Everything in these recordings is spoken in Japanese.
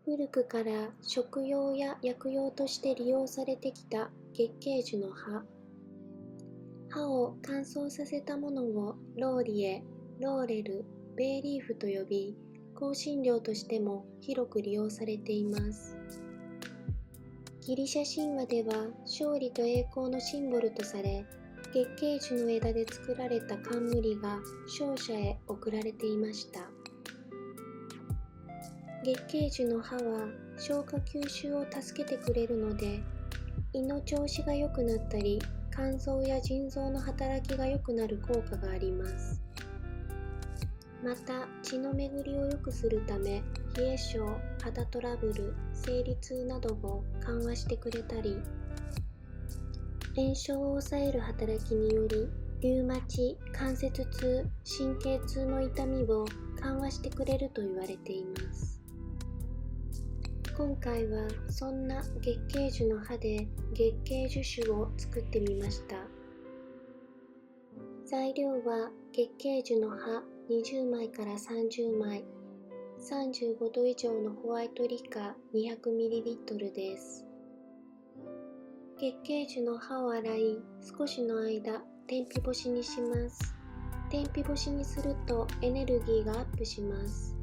古くから食用や薬用として利用されてきた月桂樹の葉。葉を乾燥させたものをローリエ、ローレル、ベイリーフと呼び、香辛料としても広く利用されています。ギリシャ神話では勝利と栄光のシンボルとされ、月桂樹の枝で作られた冠が勝者へ贈られていました。月桂樹の葉は消化吸収を助けてくれるので、胃の調子が良くなったり、肝臓や腎臓の働きが良くなる効果があります。また、血の巡りを良くするため、冷え性、肌トラブル、生理痛などを緩和してくれたり、炎症を抑える働きにより、リウマチ、関節痛、神経痛の痛みを緩和してくれると言われています。今回はそんな月桂樹の葉で月桂樹酒を作ってみました。材料は月桂樹の葉20枚から30枚、35度以上のホワイトリカ 200ml です。月桂樹の葉を洗い、少しの間天日干しにします。天日干しにするとエネルギーがアップします。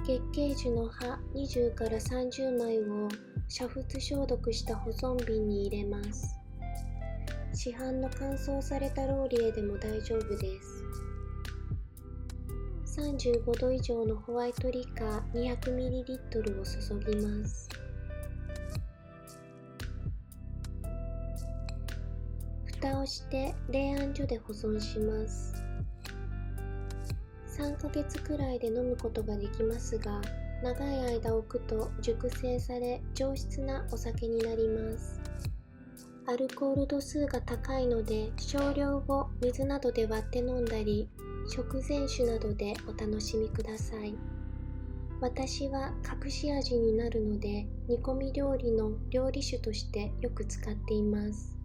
月桂樹の葉20から30枚を煮沸消毒した保存瓶に入れます。市販の乾燥されたローリエでも大丈夫です。35度以上のホワイトリカ 200ml を注ぎます。蓋をして冷暗所で保存します。3ヶ月くらいで飲むことができますが、長い間置くと熟成され上質なお酒になります。アルコール度数が高いので、少量を水などで割って飲んだり、食前酒などでお楽しみください。私は隠し味になるので、煮込み料理の料理酒としてよく使っています。